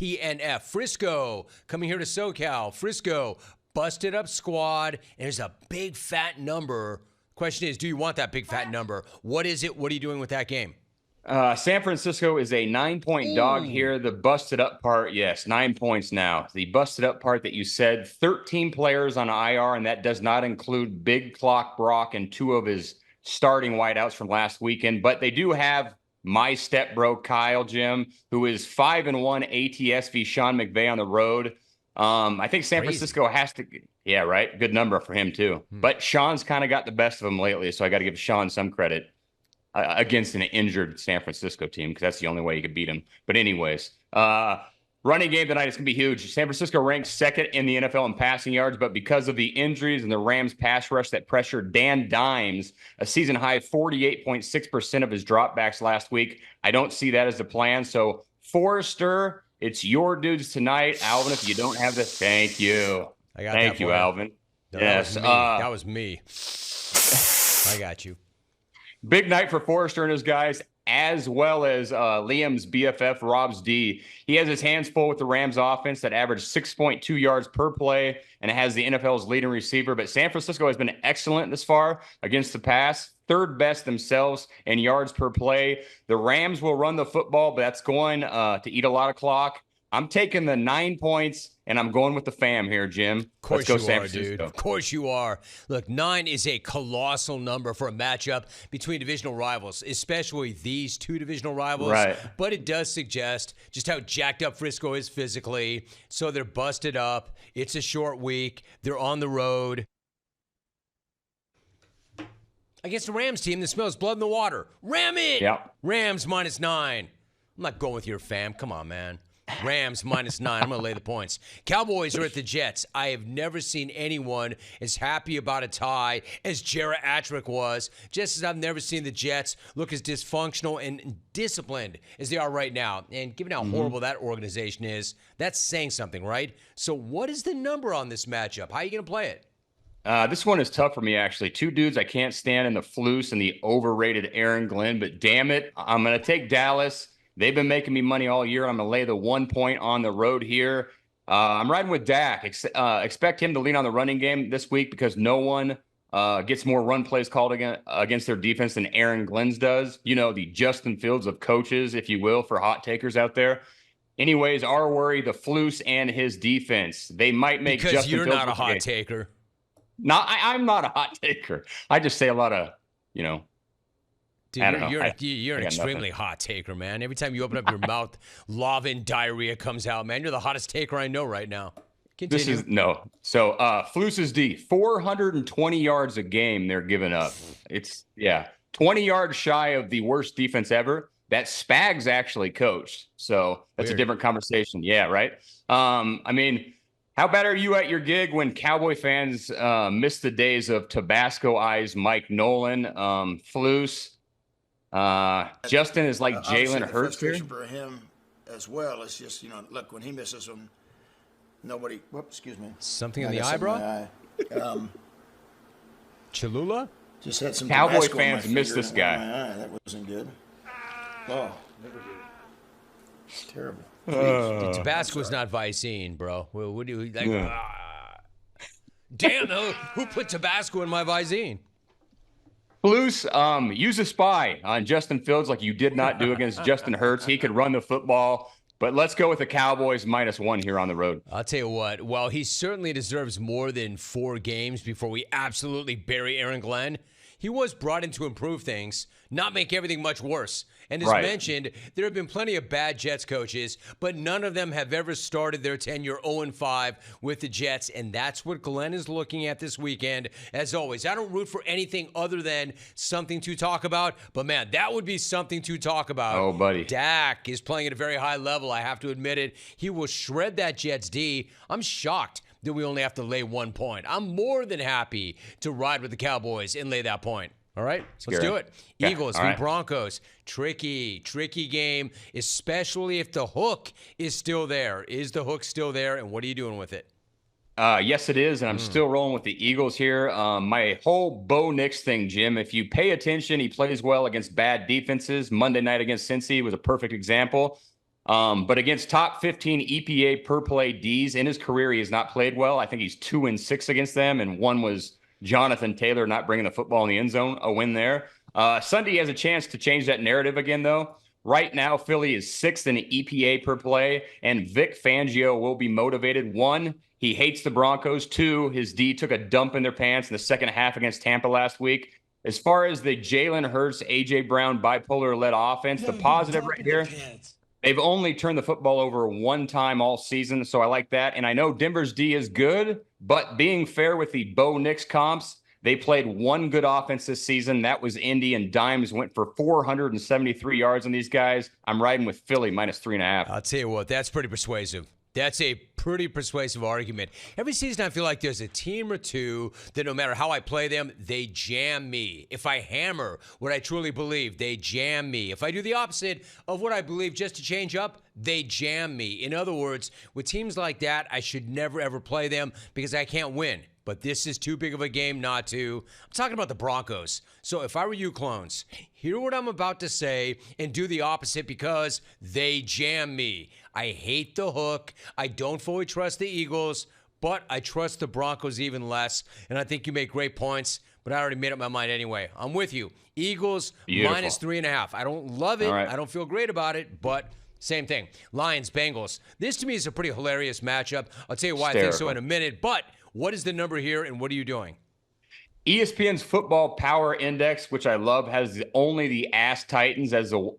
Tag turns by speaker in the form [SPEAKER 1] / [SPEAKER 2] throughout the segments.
[SPEAKER 1] TNF. Frisco coming here to SoCal. Frisco, busted up squad, and there's a big fat number. Question is, do you want that big fat number? What is it? What are you doing with that game?
[SPEAKER 2] San Francisco is a 9-point dog here. The busted up part, yes, 9 points now. The busted up part that you said, 13 players on IR, and that does not include Big Clock Brock and 2 of his starting wideouts from last weekend. But they do have my stepbro Kyle, Jim, who is 5-1 ATS v Sean McVay on the road. I think San Francisco has to, yeah, right. Good number for him too. But Sean's kind of got the best of him lately, so I got to give Sean some credit against an injured San Francisco team, because that's the only way you could beat him. But anyways, running game tonight is going to be huge. San Francisco ranks second in the NFL in passing yards, but because of the injuries and the Rams pass rush that pressured Dan Dimes, a season high 48.6% of his dropbacks last week, I don't see that as the plan. So Forrester, it's your dudes tonight. Alvin, if you don't have this, thank you. Thank you, Alvin.
[SPEAKER 1] No, yes, that was me. I got you.
[SPEAKER 2] Big night for Forrester and his guys, as well as Liam's BFF, Rob's D. He has his hands full with the Rams offense that averaged 6.2 yards per play and has the NFL's leading receiver. But San Francisco has been excellent this far against the pass, third best themselves in yards per play. The Rams will run the football, but that's going to eat a lot of clock. I'm taking the 9 points, and I'm going with the fam here, Jim.
[SPEAKER 1] Of course
[SPEAKER 2] Let's go,
[SPEAKER 1] you are, dude. Of course you are. Look, 9 is a colossal number for a matchup between divisional rivals, especially these 2 divisional rivals.
[SPEAKER 2] Right.
[SPEAKER 1] But it does suggest just how jacked up Frisco is physically. So they're busted up. It's a short week. They're on the road against a Rams team that smells blood in the water. Ram it!
[SPEAKER 2] Yep.
[SPEAKER 1] Rams -9. I'm not going with your fam. Come on, man. Rams -9. I'm going to lay the points. Cowboys are at the Jets. I have never seen anyone as happy about a tie as Jarrett Atrick was, just as I've never seen the Jets look as dysfunctional and disciplined as they are right now. And given how horrible that organization is, that's saying something, right? So what is the number on this matchup? How are you going to play it?
[SPEAKER 2] This one is tough for me, actually. 2 dudes I can't stand in the Flus and the overrated Aaron Glenn, but damn it, I'm going to take Dallas. They've been making me money all year. I'm going to lay the 1 point on the road here. I'm riding with Dak. Expect him to lean on the running game this week because no one gets more run plays called against their defense than Aaron Glenn's does. You know, the Justin Fields of coaches, if you will, for hot takers out there. Anyways, our worry, the Flus and his defense. They might make
[SPEAKER 1] because
[SPEAKER 2] Justin
[SPEAKER 1] you're
[SPEAKER 2] Fields
[SPEAKER 1] not a hot taker.
[SPEAKER 2] No, I'm not a hot taker. I just say a lot of, you know.
[SPEAKER 1] Dude, you're an extremely hot taker, man. Every time you open up your mouth, lava and diarrhea comes out, man. You're the hottest taker I know right now. Continue.
[SPEAKER 2] So Flus's D, 420 yards a game they're giving up. It's 20 yards shy of the worst defense ever. That Spags actually coached. So that's a different conversation. Yeah, right. I mean, how bad are you at your gig when Cowboy fans miss the days of Tabasco Eyes, Mike Nolan, Flus? Justin is like Jalen Hurts here.
[SPEAKER 3] For him as well. It's just, look, when he misses them, nobody. Whoops, excuse me.
[SPEAKER 1] Something in the eyebrow? Cholula?
[SPEAKER 3] Just had some
[SPEAKER 2] Cowboy fans miss this guy.
[SPEAKER 3] That wasn't good. Oh, terrible.
[SPEAKER 1] Tabasco is not Vicine, bro. What do you like? Damn, who put Tabasco in my Vicine?
[SPEAKER 2] Flus, use a spy on Justin Fields like you did not do against Justin Hurts. He could run the football, but let's go with the Cowboys -1 here on the road.
[SPEAKER 1] I'll tell you what, while he certainly deserves more than 4 games before we absolutely bury Aaron Glenn, he was brought in to improve things, not make everything much worse. And as mentioned, there have been plenty of bad Jets coaches, but none of them have ever started their tenure 0-5 with the Jets, and that's what Glenn is looking at this weekend. As always, I don't root for anything other than something to talk about, but man, that would be something to talk about.
[SPEAKER 2] Oh, buddy.
[SPEAKER 1] Dak is playing at a very high level, I have to admit it. He will shred that Jets D. I'm shocked that we only have to lay 1 point. I'm more than happy to ride with the Cowboys and lay that point. All right, let's do it.
[SPEAKER 2] Yeah.
[SPEAKER 1] Eagles v Broncos. Tricky game, especially if the hook is still there. Is the hook still there, and what are you doing with it?
[SPEAKER 2] Yes, it is, and I'm still rolling with the Eagles here. My whole Bo Nix thing, Jim, if you pay attention, he plays well against bad defenses. Monday night against Cincy was a perfect example. But against top 15 EPA per play Ds in his career, he has not played well. I think he's 2-6 against them, and one was Jonathan Taylor not bringing the football in the end zone, a win there. Sunday has a chance to change that narrative again, though. Right now, Philly is 6th in EPA per play, and Vic Fangio will be motivated. 1, he hates the Broncos. 2, his D took a dump in their pants in the second half against Tampa last week. As far as the Jalen Hurts, A.J. Brown bipolar-led offense, the positive right here, they've only turned the football over one time all season, so I like that. And I know Denver's D is good, but being fair with the Bo Nix comps, they played one good offense this season. That was Indy, and Dimes went for 473 yards on these guys. I'm riding with Philly -3.5.
[SPEAKER 1] I'll tell you what, that's pretty persuasive. That's a pretty persuasive argument. Every season I feel like there's a team or two that no matter how I play them, they jam me. If I hammer what I truly believe, they jam me. If I do the opposite of what I believe just to change up, they jam me. In other words, with teams like that, I should never, ever play them because I can't win. But this is too big of a game not to. I'm talking about the Broncos. So if I were you clones, hear what I'm about to say and do the opposite because they jam me. I hate the hook. I don't fully trust the Eagles, but I trust the Broncos even less. And I think you make great points, but I already made up my mind anyway. I'm with you. Eagles -3.5. I don't love it. Right. I don't feel great about it, but same thing. Lions, Bengals. This to me is a pretty hilarious matchup. I'll tell you why I think so in a minute, but what is the number here, and what are you doing?
[SPEAKER 2] ESPN's Football Power Index, which I love, has only the Ass Titans as the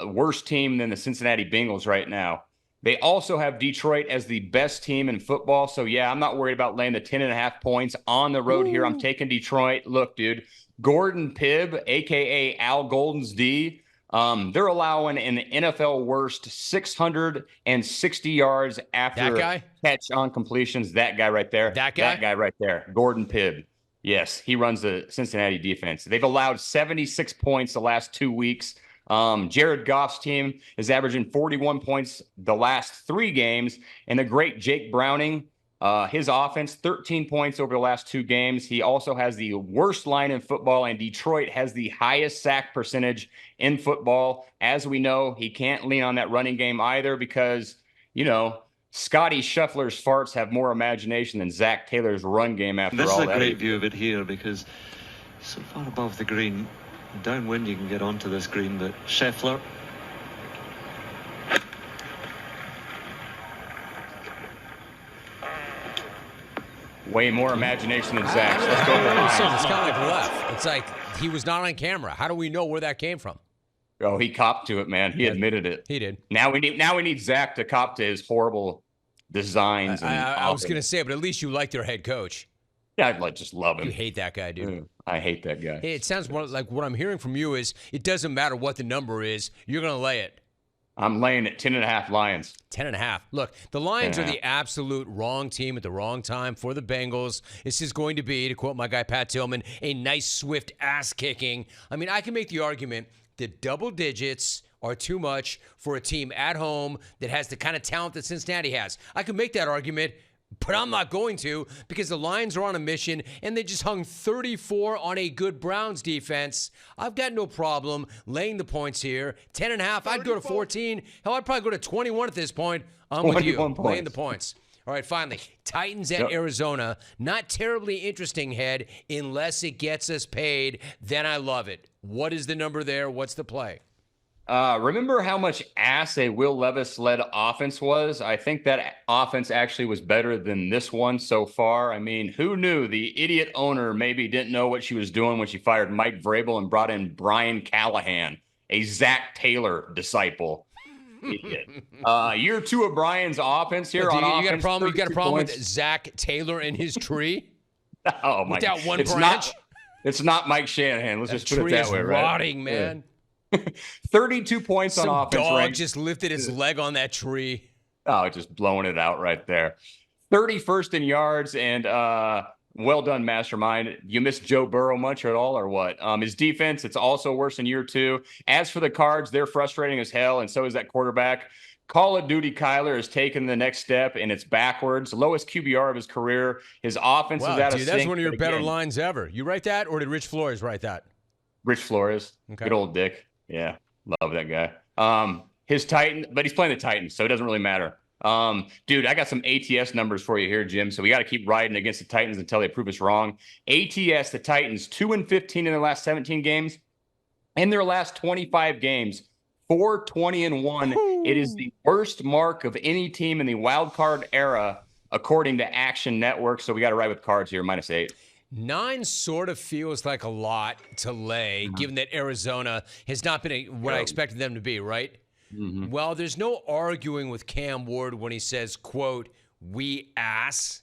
[SPEAKER 2] worst team than the Cincinnati Bengals right now. They also have Detroit as the best team in football. So, yeah, I'm not worried about laying the 10.5 points on the road here. I'm taking Detroit. Look, dude, Gordon Pibb, a.k.a. Al Golden's D, they're allowing an NFL worst 660 yards after catch on completions. That guy right there.
[SPEAKER 1] That guy
[SPEAKER 2] right there. Gordon Pibb. Yes, he runs the Cincinnati defense. They've allowed 76 points the last 2 weeks. Jared Goff's team is averaging 41 points the last 3 games. And the great Jake Browning, his offense, 13 points over the last 2 games. He also has the worst line in football, and Detroit has the highest sack percentage in football. As we know, he can't lean on that running game either because, you know, Scotty Scheffler's farts have more imagination than Zach Taylor's run game after all that.
[SPEAKER 4] This is a great view of it here because so far above the green, downwind you can get onto this green, but Scheffler.
[SPEAKER 2] Way more imagination than Zach's. Let's go.
[SPEAKER 1] It's kind of like left. It's like he was not on camera. How do we know where that came from?
[SPEAKER 2] Oh, he copped to it, man. He admitted it.
[SPEAKER 1] He did.
[SPEAKER 2] Now we need Zach to cop to his horrible designs.
[SPEAKER 1] I was going to say, but at least you like their head coach.
[SPEAKER 2] Yeah, I just love him.
[SPEAKER 1] You hate that guy, dude.
[SPEAKER 2] I hate that guy.
[SPEAKER 1] Hey, it sounds more like what I'm hearing from you is it doesn't matter what the number is. You're going to lay it.
[SPEAKER 2] I'm laying it 10.5 Lions.
[SPEAKER 1] 10.5. Look, the Lions are the absolute wrong team at the wrong time for the Bengals. This is going to be, to quote my guy Pat Tillman, a nice, swift ass-kicking. I mean, I can make the argument that double digits are too much for a team at home that has the kind of talent that Cincinnati has. I can make that argument, but I'm not going to because the Lions are on a mission and they just hung 34 on a good Browns defense. I've got no problem laying the points here. 10.5. I'd go to 14. Hell, I'd probably go to 21 at this point. I'm with you.
[SPEAKER 2] Points.
[SPEAKER 1] Laying the points. All right, finally, Titans at Arizona. Not terribly interesting, Head, unless it gets us paid. Then I love it. What is the number there? What's the play?
[SPEAKER 2] Remember how much ass a Will Levis-led offense was? I think that offense actually was better than this one so far. I mean, who knew? The idiot owner maybe didn't know what she was doing when she fired Mike Vrabel and brought in Brian Callahan, a Zach Taylor disciple. Year 2 of Brian's offense here on offense.
[SPEAKER 1] You got a problem with Zach Taylor and his tree?
[SPEAKER 2] Oh, my God.
[SPEAKER 1] With that one branch?
[SPEAKER 2] It's not Mike Shanahan. Let's just put it that way, right?
[SPEAKER 1] Rotting, man.
[SPEAKER 2] 32 points on offense.
[SPEAKER 1] Dog
[SPEAKER 2] rank.
[SPEAKER 1] just lifted his leg on that tree.
[SPEAKER 2] Oh, just blowing it out right there. 31st in yards, and well done, Mastermind. You missed Joe Burrow much at all or what? His defense, it's also worse in year 2. As for the Cards, they're frustrating as hell, and so is that quarterback. Call of Duty Kyler has taken the next step, and it's backwards. Lowest QBR of his career. His offense is out of sync.
[SPEAKER 1] That's one of your better lines ever. You write that, or did Rich Flores write that?
[SPEAKER 2] Rich Flores. Okay. Good old Dick. Yeah, love that guy. His Titans, but he's playing the Titans, so it doesn't really matter. Dude, I got some ATS numbers for you here, Jim. So we got to keep riding against the Titans until they prove us wrong. ATS, the Titans, 2-15 in their last 17 games. In their last 25 games, 4-20-1. It is the worst mark of any team in the wild card era, according to Action Network. So we got to ride with Cards here, -8.
[SPEAKER 1] 9 sort of feels like a lot to lay, given that Arizona has not been what I expected them to be, right? Mm-hmm. Well, there's no arguing with Cam Ward when he says, quote, "we ass."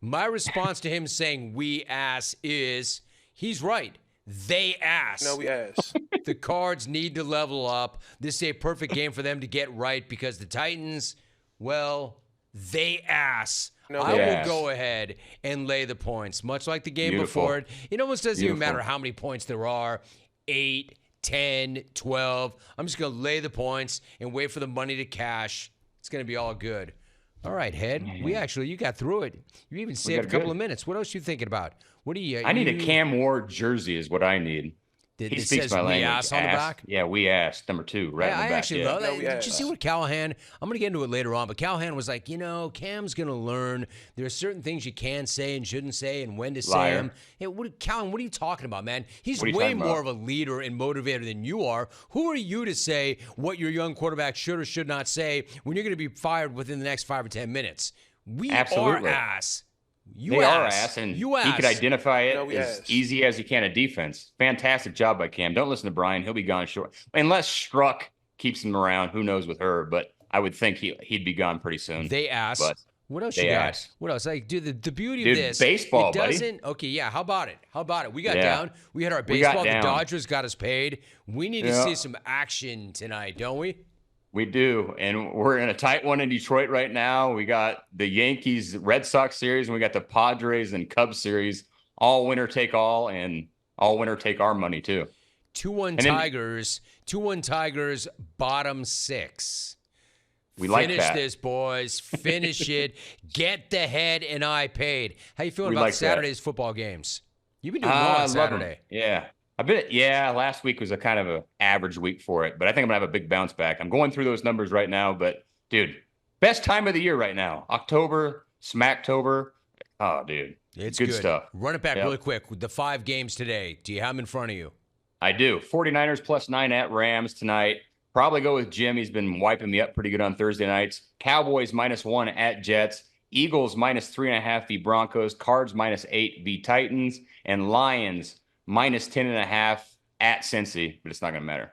[SPEAKER 1] My response to him saying "we ass" is he's right. They ass.
[SPEAKER 5] No, we ass.
[SPEAKER 1] The Cards need to level up. This is a perfect game for them to get right because the Titans, well, they ass.
[SPEAKER 5] No,
[SPEAKER 1] I
[SPEAKER 5] ass.
[SPEAKER 1] will go ahead and lay the points, much like the game before it. It almost doesn't even matter how many points there are, 8, 10, 12. I'm just going to lay the points and wait for the money to cash. It's going to be all good. All right, Head. You got through it. You even saved a couple of minutes. What else are you thinking about? What do you?
[SPEAKER 2] I need a Cam Ward jersey is what I need. He speaks my language.
[SPEAKER 1] Ass on the back?
[SPEAKER 2] Yeah, we asked. Number 2, right on the back.
[SPEAKER 1] I actually love that.
[SPEAKER 5] No,
[SPEAKER 1] Did you see what Callahan? I'm going to get into it later on, but Callahan was like, Cam's going to learn. There are certain things you can say and shouldn't say and when to say them. Hey, Callahan, what are you talking about, man? He's way more of a leader and motivator than you are. Who are you to say what your young quarterback should or should not say when you're going to be fired within the next 5 or 10 minutes? We are ass.
[SPEAKER 2] They are ass, and he could identify it as easy as he can at defense. Fantastic job by Cam. Don't listen to Brian. He'll be gone short. Unless Struck keeps him around. Who knows with her, but I would think he'd be gone pretty soon.
[SPEAKER 1] They ass.
[SPEAKER 2] But
[SPEAKER 1] what else you got? What else? Like, dude, the beauty of this.
[SPEAKER 2] Baseball,
[SPEAKER 1] it doesn't, buddy. Okay, yeah. How about it? We got down. We had our baseball. The Dodgers got us paid. We need to see some action tonight, don't we?
[SPEAKER 2] We do, and we're in a tight one in Detroit right now. We got the Yankees Red Sox series, and we got the Padres and Cubs series. All winner take all, and all winner take our money too.
[SPEAKER 1] 2-1 Tigers. 2-1 Tigers. Bottom 6.
[SPEAKER 2] Finish
[SPEAKER 1] this, boys. Finish it. Get the Head and I paid. How you feeling about Saturday's football games? You've been doing well on Saturday.
[SPEAKER 2] Yeah. Last week was a kind of an average week for it, but I think I'm going to have a big bounce back. I'm going through those numbers right now, but, dude, best time of the year right now. October, Smacktober. Oh, dude.
[SPEAKER 1] It's
[SPEAKER 2] good stuff.
[SPEAKER 1] Run it back really quick. The 5 games today. Do you have them in front of you?
[SPEAKER 2] I do. 49ers +9 at Rams tonight. Probably go with Jim. He's been wiping me up pretty good on Thursday nights. Cowboys -1 at Jets. Eagles -3.5 v Broncos. Cards -8 v Titans. And Lions -10.5 at Cincy, but it's not going to matter.